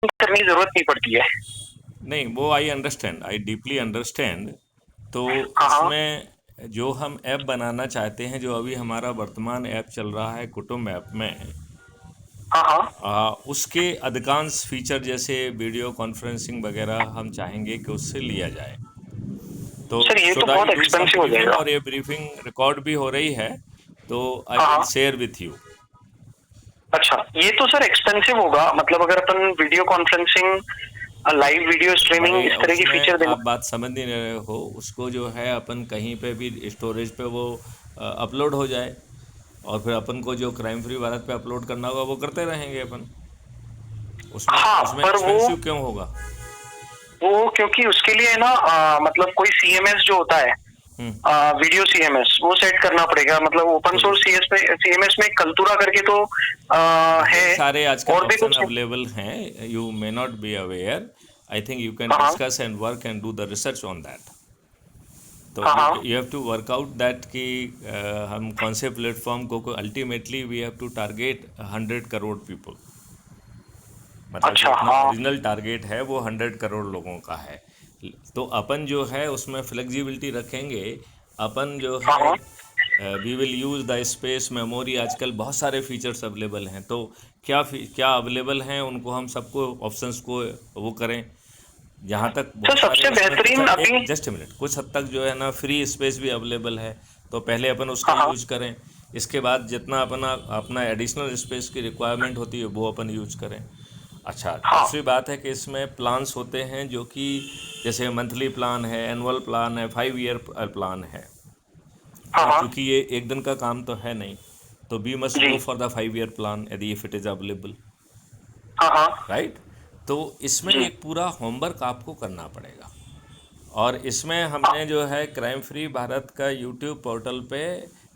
करने की जरूरत नहीं पड़ती है। नहीं, वो I understand, I deeply understand. तो हाँ हाँ इसमें जो हम ऐप बनाना चाहते हैं, जो अभी हमारा वर्तमान ऐप चल रहा है कुटुंब ऐप में, हाँ हाँ। उसके अधिकांश फीचर जैसे वीडियो कॉन्फ्रेंसिंग वगैरह हम चाहेंगे कि उससे लिया जाए। तो सर ये तो शुड आई बहुत डू सम एक्सपेंसिव हो ब्रीफिंग, जाएगा। और ये ब्रीफिंग रिकॉर्ड भी हो रही है, तो आई हाँ विल हाँ। Share with you. अच्छा, ये तो सर एक्सपेंसिव होगा, मतलब अगर अपन video conferencing, live video streaming भाई इस तरह की उसमें फीचर देना। आप बात समझ नहीं रहे हो, उसको जो है अपन कहीं पे भी स्टोरेज पे वो अपलोड हो जाए, और फिर अपन को जो क्राइम फ्री भारत पे अपलोड करना होगा वो करते रहेंगे अपन। उसमें हाँ उसमें पर एक्सपेंसिव क्यों होगा? वो क्योंकि उसके लिए ना मतलब कोई सीएमएस जो होता है, हम्म। वीडियो सीएमएस, वो सेट करना पड़ेगा। मतलब ओपन तो सोर्स सीएमएस में कल्तुरा करके तो ढेर है, सारे आजकल और भी ऑप्शन कुछ है। अवेलेबल हैं, you may not be aware. I think you can हाँ हाँ discuss and work and do the research on that. तो हाँ यू हाँ। You have to work out that कि हम कौन से प्लेटफॉर्म को ultimately we have to target 100 crore people. मतलब जो अच्छा अपना हाँ ओरिजिनल टारगेट है वो 100 करोड़ लोगों का है। तो अपन जो है उसमें फ्लेक्सिबिलिटी रखेंगे। अपन जो हाँ है हाँ। We will use the space memory, आजकल बहुत सारे फीचर्स अवेलेबल हैं, तो क्या अवेलेबल हैं उनको हम सबको ऑप्शंस को वो करें। जहाँ तक सर बहुत सारे सबसे उसमें कुछ, बेहतरीन एक अभी। जस्ट मिनट, कुछ हद तक जो है ना फ्री स्पेस भी अवेलेबल है, तो पहले अपन उसका हाँ हाँ यूज करें। इसके बाद जितना अपना अपना एडिशनल स्पेस की रिक्वायरमेंट होती है वो अपन यूज करें। अच्छा, हाँ दूसरी बात है कि इसमें प्लान्स होते हैं जो कि जैसे मंथली प्लान है, एनुअल प्लान है, 5 ईयर प्लान है। हाँ अब हाँ। चूंकि ये एक दिन का काम तो है नहीं, तो वी मस्ट जी। Go for the 5 year plan यदि इफ इट इज़ अवेलेबल, हाँ हाँ। राइट। तो इसमें जी। एक पूरा होमवर्क आपको करना पड़ेगा। और इसमें हाँ हमने जो है क्राइम फ्री भारत का यूट्यूब पोर्टल पे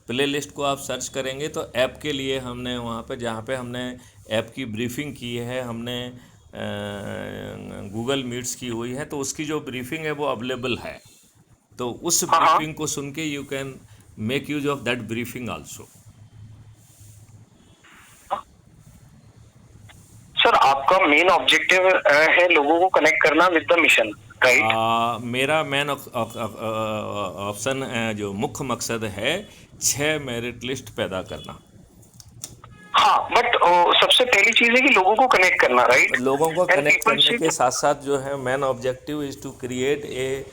प्ले लिस्ट को आप सर्च करेंगे तो ऐप के लिए हमने वहाँ पे, जहाँ पे हमने ऐप की ब्रीफिंग की है, हमने गूगल मीट्स की हुई है, तो उसकी जो ब्रीफिंग है वो अवेलेबल है। तो उस हाँ हाँ। ब्रीफिंग को सुन के you can make use of that briefing also. Sir आपका मेन ऑब्जेक्टिव है लोगों को कनेक्ट करना विद द मिशन, राइट? मेरा मेन ऑप्शन, जो मुख्य मकसद है, 6 मेरिट लिस्ट पैदा करना। हाँ बट सबसे पहली चीज है कि लोगों को कनेक्ट करना, राइट? लोगों को एंड कनेक्ट पीपल करने सी। के साथ साथ जो है main objective is to create a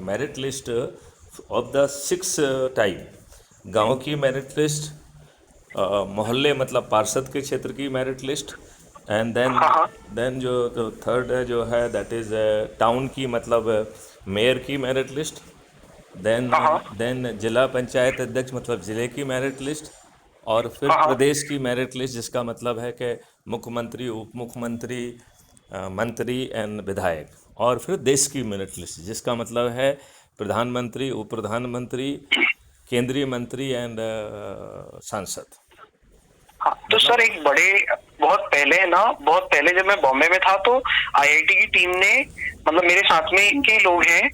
merit list of the 6 type. गांव की मेरिट लिस्ट, मोहल्ले मतलब पार्षद के क्षेत्र की मेरिट लिस्ट, एंड हाँ हाँ देन जो थर्ड है जो है दैट इज़ टाउन की, मतलब मेयर की मेरिट लिस्ट। देन हाँ हाँ देन जिला पंचायत अध्यक्ष मतलब ज़िले की मेरिट लिस्ट। और फिर हाँ हाँ। प्रदेश की मेरिट लिस्ट, जिसका मतलब है कि मुख्यमंत्री, उप मुख्यमंत्री, मंत्री एंड विधायक। और फिर देश की मेरिट लिस्ट, जिसका मतलब है प्रधानमंत्री, उप प्रधानमंत्री, केंद्रीय मंत्री एंड सांसद। हाँ तो मतलब सर एक बड़े, बहुत पहले ना, बहुत पहले जब मैं बॉम्बे में था तो आईआईटी की टीम ने, मतलब मेरे साथ में के लोग हैं,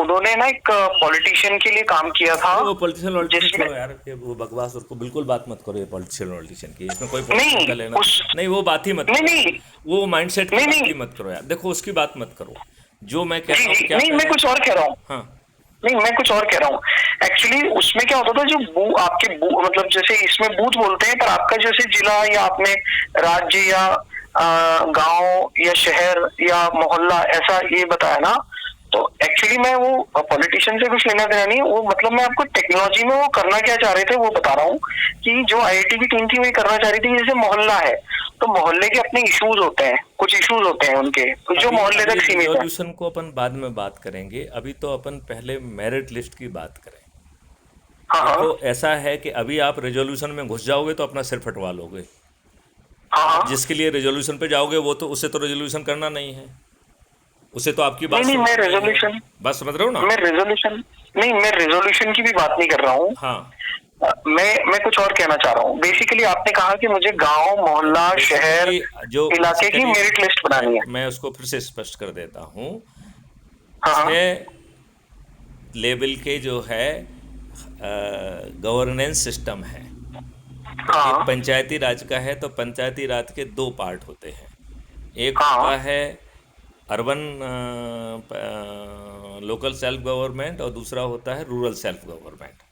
उन्होंने ना एक पॉलिटिशियन के लिए काम किया था, अरे वो पॉलिटिशियन वॉलिटिशियन जिसमें। छोड़ो यार, ये वो बकवास, उसको बिल्कुल बात मत करो ये पॉलिटिशियन वॉलिटिशियन की, इसमें कोई पॉलिटिशियन नहीं का लेना। उस नहीं, वो बात ही मत नहीं करो। नहीं वो माइंडसेट की नहीं बात नहीं। ही मत करो यार, देखो उसकी बात मत करो। जो मैं कह जी रहा हूँ, जी, क्या नहीं मैं मैं। कुछ और कह रहा हूँ। हाँ। नहीं मैं कुछ और कह रहा हूँ। एक्चुअली उसमें क्या होता था, जो आपके मतलब जैसे इसमें बूथ बोलते हैं, पर आपका जैसे जिला या आपने राज्य या गांव या शहर या मोहल्ला ऐसा ये बताया ना, तो एक्चुअली मैं वो पॉलिटिशियन से कुछ लेना देना नहीं, वो मतलब मैं आपको टेक्नोलॉजी में वो करना क्या चाह रहे थे वो बता रहा हूँ। कि जो आईआईटी की टीम थी वो ये करना चाह रही थी, जैसे मोहल्ला है तो मोहल्ले के अपने इश्यूज होते हैं, कुछ इश्यूज होते हैं उनके, जो अभी मोहल्ले अभी तक सीमित है। रिजोल्यूशन को अपन बाद में बात करेंगे, अभी तो अपन पहले मेरिट लिस्ट की बात करें। हाँ हाँ देखो ऐसा है कि अभी आप रेजोल्यूशन में घुस जाओगे तो अपना सिर फटवा लोगे। हाँ आप हाँ। जिसके लिए रेजोल्यूशन पे जाओगे वो तो, उसे तो रेजोल्यूशन करना नहीं है, उसे तो आपकी नहीं बात नहीं मैं सुननी नहीं है। रेजोल्यूशन, बात समझ रहे हो ना? मैं रेजोल्यूशन नहीं, मैं रेजोल्यूशन की भी बात नहीं कर रहा हूँ। हाँ। मैं कुछ और कहना चाह रहा हूँ। बेसिकली आपने कहा कि मुझे गांव, मोहल्ला, शहर, बेसिकली जो इलाके की बेसिकली मेरिट लिस्ट बनानी है। मैं उसको फिर से स्पष्ट कर देता हूँ। हाँ हाँ 6 लेवल के जो है गवर्नेंस सिस्टम है। तो एक हाँ पंचायती राज का है, तो पंचायती राज के 2 पार्ट होते हैं। एक हाँ होता है अर्बन लोकल सेल्फ गवर्नमेंट, और दूसरा होता है रूरल सेल्फ गवर्नमेंट।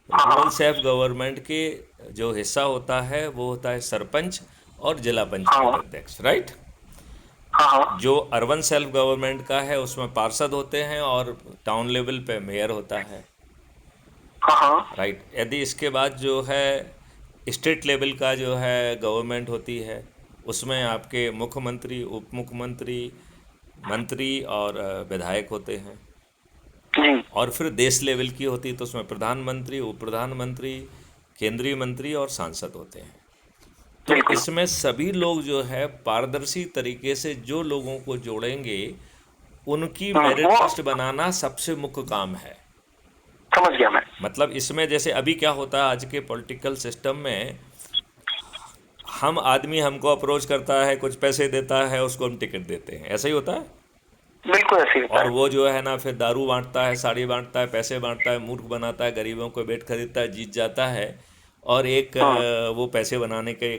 हाँ रूरल हाँ सेल्फ गवर्नमेंट के जो हिस्सा होता है वो होता है सरपंच और जिला पंचायत हाँ अध्यक्ष, राइट। हाँ हाँ जो अर्बन सेल्फ गवर्नमेंट का है उसमें पार्षद होते हैं और टाउन लेवल पे मेयर होता है, हाँ हाँ राइट। यदि इसके बाद जो है स्टेट लेवल का जो है गवर्नमेंट होती है, उसमें आपके मुख्यमंत्री, उप मुख्यमंत्री, मंत्री और विधायक होते हैं। जी और फिर देश लेवल की होती है तो उसमें प्रधानमंत्री, उप प्रधानमंत्री, केंद्रीय मंत्री और सांसद होते हैं। तो बिल्कुल। इसमें सभी लोग जो है पारदर्शी तरीके से जो लोगों को जोड़ेंगे, उनकी मेरिट वो लिस्ट बनाना सबसे मुख्य काम है। समझ गया मैं। मतलब इसमें जैसे अभी क्या होता है आज के पॉलिटिकल सिस्टम में, हम आदमी हमको अप्रोच करता है, कुछ पैसे देता है, उसको हम टिकट देते हैं, ऐसा ही होता है। बिल्कुल ऐसे ही होता और है। वो जो है ना फिर दारू बांटता है, साड़ी बांटता है, पैसे बांटता है, मूर्ख बनाता है, गरीबों को बेट खरीदता है, जीत जाता है। और एक हाँ वो पैसे बनाने के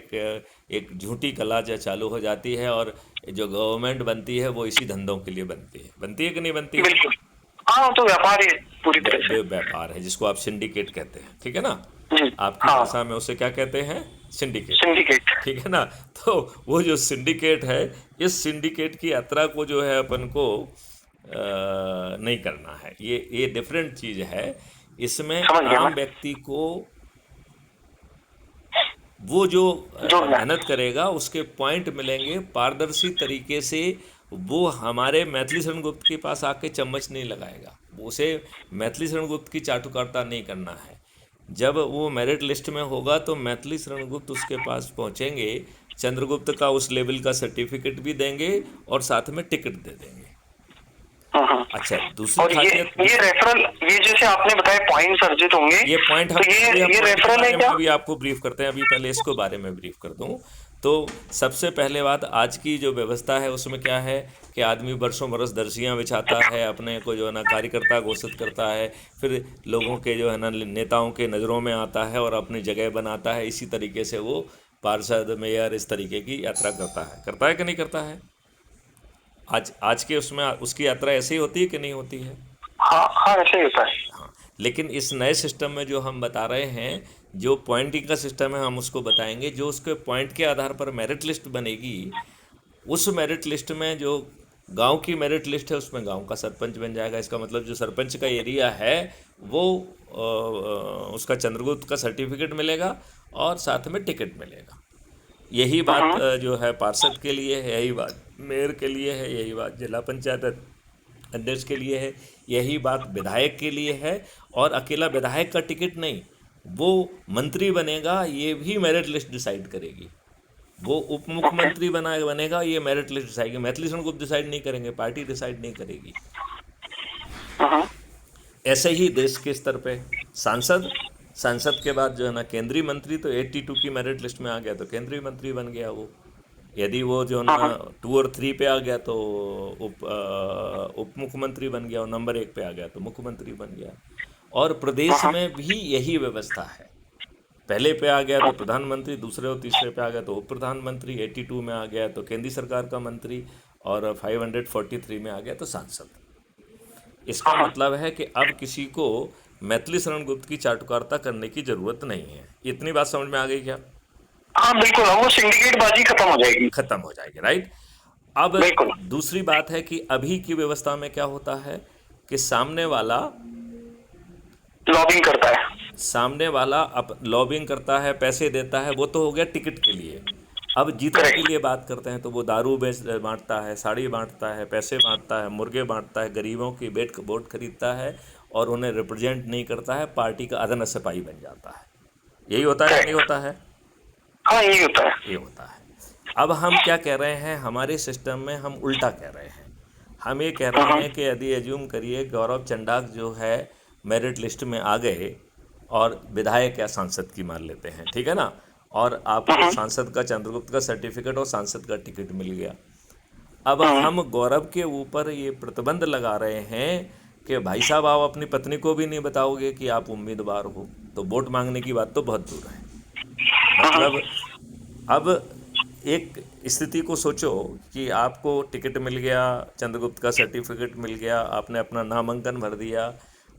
एक झूठी कला जो चालू हो जाती है, और जो गवर्नमेंट बनती है वो इसी धंधों के लिए बनती है कि नहीं बनती है। बिल्कुल। हाँ तो व्यापार ही पूरी तरह से। व्यापार है जिसको आप सिंडिकेट कहते हैं, ठीक है ना। जी आपकी हाँ। भाषा में उसे क्या कहते हैं? Syndicate, syndicate. ठीक है ना। तो वो जो सिंडिकेट है, इस सिंडिकेट की यात्रा को जो है अपन को नहीं करना है। ये डिफरेंट चीज़ है। इसमें समझ गया आम मैं। व्यक्ति को वो जो जोड़ना है। मेहनत करेगा उसके पॉइंट मिलेंगे पारदर्शी तरीके से। वो हमारे मैथिली शरण गुप्त के पास आके चम्मच नहीं लगाएगा, उसे मैथिली शरण गुप्त की चाटुकारिता नहीं करना है। जब वो मेरिट लिस्ट में होगा तो मैथिली शरण गुप्त उसके पास पहुंचेंगे, चंद्रगुप्त का उस लेवल का सर्टिफिकेट भी देंगे और साथ में टिकट दे देंगे। हाँ। अच्छा, दूसरी और खासियत, ये रेफरल, ये जैसे आपने बताया पॉइंट्स अर्जित होंगे, ये पॉइंट हम तो ये point के रेफरल है बारे में क्या? अभी आपको ब्रीफ करते हैं। अभी पहले इसको बारे में ब्रीफ कर दूं तो सबसे पहले बात, आज की जो व्यवस्था है उसमें क्या है कि आदमी बरसों बरस दर्जियां बिछाता है, अपने को जो है ना कार्यकर्ता घोषित करता है, फिर लोगों के जो है ना नेताओं के नज़रों में आता है और अपनी जगह बनाता है। इसी तरीके से वो पार्षद, मेयर, इस तरीके की यात्रा करता है कि नहीं करता है। आज के उसमें उसकी यात्रा ऐसे ही होती है कि नहीं होती है। हाँ हाँ ऐसे ही होता है। हाँ, लेकिन इस नए सिस्टम में जो हम बता रहे हैं, जो पॉइंटिंग का सिस्टम है, हम उसको बताएंगे। जो उसके पॉइंट के आधार पर मेरिट लिस्ट बनेगी, उस मेरिट लिस्ट में जो गांव की मेरिट लिस्ट है उसमें गांव का सरपंच बन जाएगा। इसका मतलब जो सरपंच का एरिया है वो उसका चंद्रगुप्त का सर्टिफिकेट मिलेगा और साथ में टिकट मिलेगा। यही बात जो है पार्षद के लिए है, यही बात मेयर के लिए है, यही बात जिला पंचायत अध्यक्ष के लिए है, यही बात विधायक के लिए है। और अकेला विधायक का टिकट नहीं, वो मंत्री बनेगा ये भी मेरिट लिस्ट डिसाइड करेगी। वो उप मुख्यमंत्री बनेगा ये merit list decide, Maithili Sharan Gupt decide नहीं करेंगे, पार्टी डिसाइड नहीं करेगी। हाँ ऐसे ही देश के स्तर पे सांसद के बाद जो है ना केंद्रीय मंत्री, तो 82 की मेरिट लिस्ट में आ गया तो केंद्रीय मंत्री बन गया वो। यदि वो जो ना 2 और 3 पे आ गया तो उप मुख्यमंत्री बन गया, और नंबर 1 पे आ गया तो मुख्यमंत्री बन गया। और प्रदेश में भी यही व्यवस्था है। पहले पे आ गया तो प्रधानमंत्री, दूसरे और तीसरे पे आ गया तो उप प्रधानमंत्री, 82 में आ गया तो केंद्रीय सरकार का मंत्री, और 543 में आ गया तो सांसद। इसका मतलब है कि अब किसी को मैथिली शरण गुप्त की चाटुकारिता करने की जरूरत नहीं है। इतनी बात समझ में आ गई क्या? हाँ बिल्कुल, वो सिंडिकेट बाजी खत्म हो जाएगी। खत्म हो जाएगी, राइट। अब बिल्कुल। दूसरी बात है कि अभी की व्यवस्था में क्या होता है कि सामने वाला लॉबिंग करता है। लॉबिंग करता है, पैसे देता है, वो तो हो गया टिकट के लिए। अब जीतने के लिए बात करते हैं तो वो दारू बांटता है, साड़ी बांटता है, पैसे बांटता है, मुर्गे बांटता है, गरीबों की वोट खरीदता है और उन्हें रिप्रेजेंट नहीं करता है, पार्टी का अदना सिपाही बन जाता है। यही होता है, नहीं होता है? हाँ यही होता है। ये होता है। अब हम क्या कह रहे हैं, हमारे सिस्टम में हम उल्टा कह रहे हैं। हम ये कह रहे हैं कि यदि एज्यूम करिए गौरव चंडाक जो है मेरिट लिस्ट में आ गए और विधायक या सांसद की मान लेते हैं, ठीक है ना, और आपको सांसद का, चंद्रगुप्त का सर्टिफिकेट और सांसद का टिकट मिल गया। अब हम गौरव के ऊपर ये प्रतिबंध लगा रहे हैं कि भाई साहब आप अपनी पत्नी को भी नहीं बताओगे कि आप उम्मीदवार हो, तो वोट मांगने की बात तो बहुत दूर है। मतलब अब एक स्थिति को सोचो कि आपको टिकट मिल गया, चंद्रगुप्त का सर्टिफिकेट मिल गया, आपने अपना नामांकन भर दिया,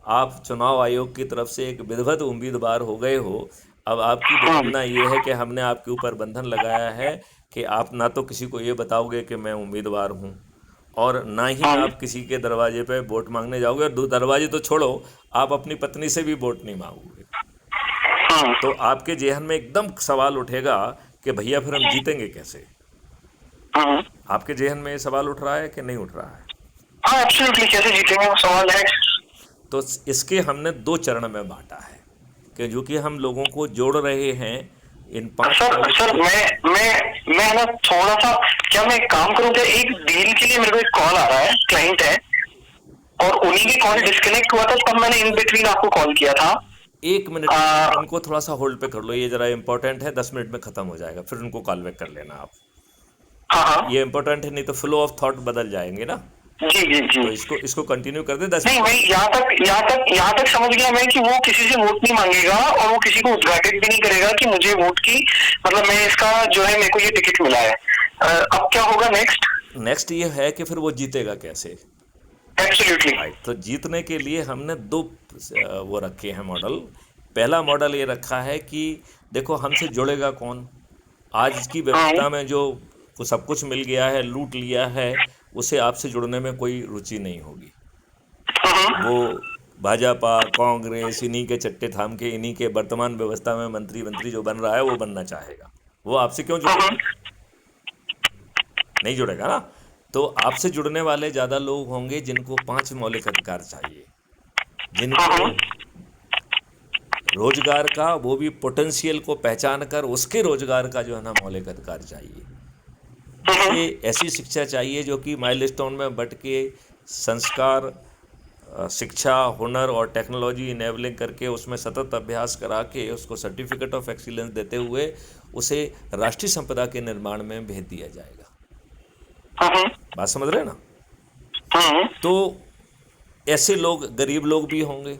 आप चुनाव आयोग की तरफ से एक विधिवत उम्मीदवार हो गए हो। अब आपकी हाँ विडंबना ये है कि हमने आपके ऊपर बंधन लगाया है कि आप ना तो किसी को ये बताओगे कि मैं उम्मीदवार हूँ, और ना ही हाँ आप किसी के दरवाजे पे वोट मांगने जाओगे, और दरवाजे तो छोड़ो, आप अपनी पत्नी से भी वोट नहीं मांगोगे। हाँ तो आपके जेहन में एकदम सवाल उठेगा कि भैया फिर हम जीतेंगे कैसे। हाँ आपके जेहन में ये सवाल उठ रहा है कि नहीं उठ रहा है? हाँ, एब्सोल्युटली, कैसे जीतेंगे, वो सवाल है। तो इसके हमने 2 चरण में बांटा है कि जो कि हम लोगों को जोड़ रहे हैं इन 5 सर पॉइंट सर को। मैं ना थोड़ा सा, क्या मैं एक काम करूँ क्या, एक डील के लिए मेरे को एक कॉल आ रहा है, क्लाइंट है, और उन्हीं की कॉल डिस्कनेक्ट हुआ था, तब मैंने इन बिटवीन आपको कॉल किया था। 1 मिनट आ, इनको थोड़ा सा होल्ड पे कर लो, ये ज़रा इंपॉर्टेंट है, 10 मिनट में ख़त्म हो जाएगा, फिर उनको कॉल बैक कर लेना आप। हाँ हाँ, ये इंपॉर्टेंट है, नहीं तो फ्लो ऑफ थॉट बदल जाएंगे ना। जी जी जी। तो इसको कंटिन्यू कर दे 10 नहीं, मैं मिनट यहाँ तक समझ गया मैं कि वो किसी से वोट नहीं मांगेगा, और वो किसी को उद्घाटित भी नहीं करेगा कि मुझे वोट की, मतलब मैं इसका जो है, मेरे को ये टिकट मिला है। अब क्या होगा नेक्स्ट? नेक्स्ट ये है कि फिर वो जीतेगा कैसे। एब्सोल्युटली। राइट, तो जीतने के लिए हमने 2 वो रखे हैं मॉडल। पहला मॉडल ये रखा है कि देखो हमसे जुड़ेगा कौन। आज की हाँ व्यवस्था में जो को सब कुछ मिल गया है, लूट लिया है, उसे आपसे जुड़ने में कोई रुचि नहीं होगी। हाँ वो भाजपा, कांग्रेस, इन्हीं के चट्टे थाम के, इन्हीं के वर्तमान व्यवस्था में मंत्री जो बन रहा है वो बनना चाहेगा। वो आपसे क्यों हाँ जुड़ेगा? नहीं जुड़ेगा ना। तो आपसे जुड़ने वाले ज़्यादा लोग होंगे जिनको 5 मौलिक अधिकार चाहिए, हाँ जिनको रोजगार का, वो भी पोटेंशियल को पहचान कर उसके रोजगार का जो है ना मौलिक अधिकार चाहिए, हाँ जिसे ऐसी शिक्षा चाहिए जो कि माइलस्टोन में बट के संस्कार, शिक्षा, हुनर और टेक्नोलॉजी इनेबलिंग करके उसमें सतत अभ्यास करा के उसको सर्टिफिकेट ऑफ एक्सीलेंस देते हुए उसे राष्ट्रीय संपदा के निर्माण में भेज दिया जाएगा। हाँ बात समझ रहे हैं ना। हाँ तो ऐसे लोग, गरीब लोग भी होंगे,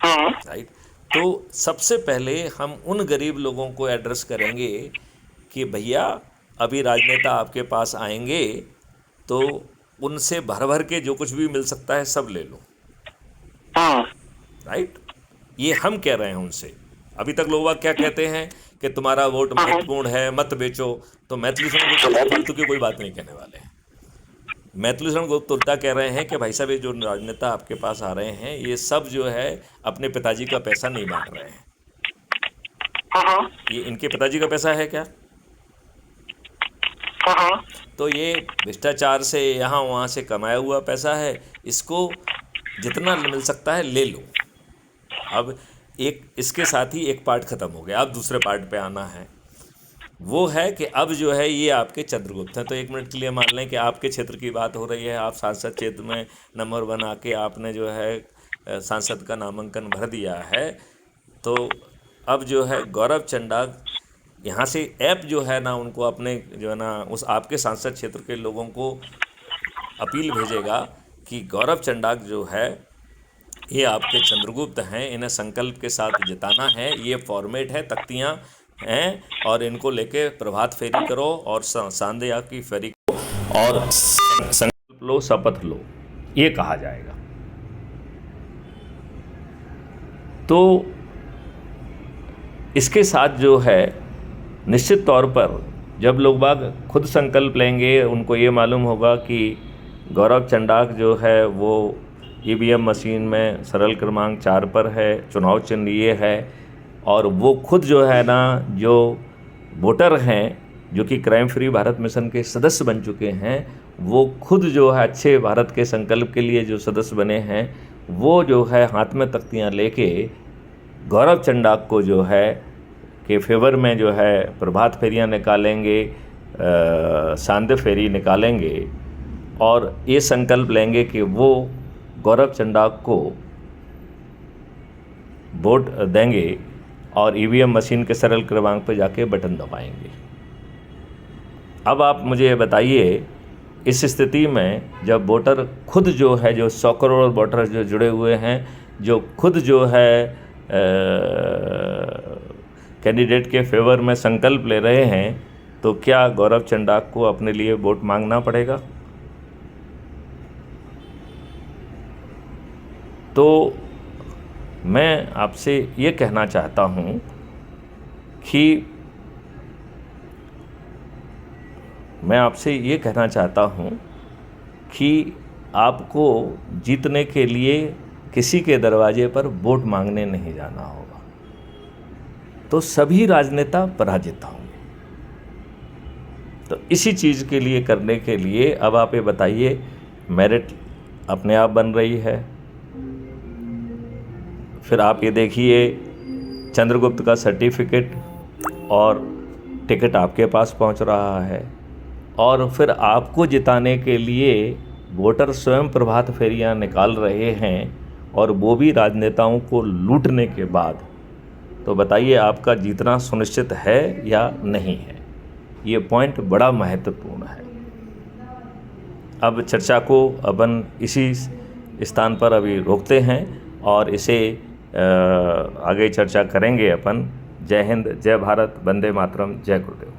हाँ राइट। तो सबसे पहले हम उन गरीब लोगों को एड्रेस करेंगे कि भैया अभी राजनेता आपके पास आएंगे तो उनसे भर भर के जो कुछ भी मिल सकता है सब ले लो, हाँ राइट। ये हम कह रहे हैं उनसे। अभी तक लोग क्या कहते हैं कि तुम्हारा वोट हाँ महत्वपूर्ण है, मत बेचो। तो मैथिली शरण गुप्त फालतू की कोई बात नहीं कहने वाले हैं। मैथिली शरण गुप्त उल्टा कह रहे हैं कि भाई साहब ये जो राजनेता आपके पास आ रहे हैं ये सब जो है अपने पिताजी का पैसा नहीं बांट रहे हैं। हाँ ये इनके पिताजी का पैसा है क्या? हाँ तो ये भ्रष्टाचार से, यहाँ वहाँ से कमाया हुआ पैसा है, इसको जितना मिल सकता है ले लो। अब एक इसके साथ ही एक पार्ट ख़त्म हो गया, अब दूसरे पार्ट पे आना है। वो है कि अब जो है ये आपके चंद्रगुप्त हैं। तो 1 मिनट के लिए मान लें कि आपके क्षेत्र की बात हो रही है, आप सांसद क्षेत्र में नंबर 1 आके आपने जो है सांसद का नामांकन भर दिया है। तो अब जो है गौरव चंडाक यहाँ से ऐप जो है ना उनको अपने जो है ना उस आपके सांसद क्षेत्र के लोगों को अपील भेजेगा कि गौरव चंडाक जो है ये आपके चंद्रगुप्त हैं, इन्हें संकल्प के साथ जिताना है। ये फॉर्मेट है, तख्तियाँ हैं, और इनको लेके प्रभात फेरी करो और सांध्या की फेरी करो और संकल्प लो, शपथ लो, ये कहा जाएगा। तो इसके साथ जो है निश्चित तौर पर जब लोग बाग खुद संकल्प लेंगे, उनको ये मालूम होगा कि गौरव चंडाक जो है वो ईवीएम मशीन में सरल क्रमांक 4 पर है, चुनाव चिन्ह ये है, और वो खुद जो है ना जो वोटर हैं जो कि क्राइम फ्री भारत मिशन के सदस्य बन चुके हैं, वो खुद जो है अच्छे भारत के संकल्प के लिए जो सदस्य बने हैं, वो जो है हाथ में तख्तियाँ लेके गौरव चंडाक को जो है के फेवर में जो है प्रभात फेरियाँ निकालेंगे, सांध्य फेरी निकालेंगे, और ये संकल्प लेंगे कि वो गौरव चंडाक को वोट देंगे और ईवीएम मशीन के सरल क्रमांक पर जाके बटन दबाएंगे। अब आप मुझे ये बताइए, इस स्थिति में जब वोटर खुद जो है, जो 100 करोड़ वोटर जो जुड़े हुए हैं, जो खुद जो है कैंडिडेट के फेवर में संकल्प ले रहे हैं, तो क्या गौरव चंडाक को अपने लिए वोट मांगना पड़ेगा? तो मैं आपसे ये कहना चाहता हूँ कि आपको जीतने के लिए किसी के दरवाजे पर वोट मांगने नहीं जाना होगा। तो सभी राजनेता पराजित होंगे। तो इसी चीज़ के लिए करने के लिए अब आप ये बताइए, मेरिट अपने आप बन रही है। फिर आप ये देखिए, चंद्रगुप्त का सर्टिफिकेट और टिकट आपके पास पहुंच रहा है। और फिर आपको जिताने के लिए वोटर स्वयं प्रभात फेरियां निकाल रहे हैं, और वो भी राजनेताओं को लूटने के बाद। तो बताइए, आपका जीतना सुनिश्चित है या नहीं है? ये पॉइंट बड़ा महत्वपूर्ण है। अब चर्चा को अपन इसी स्थान पर अभी रोकते हैं और इसे आगे चर्चा करेंगे अपन। जय हिंद, जय भारत, वंदे मातरम, जय गुरुदेव।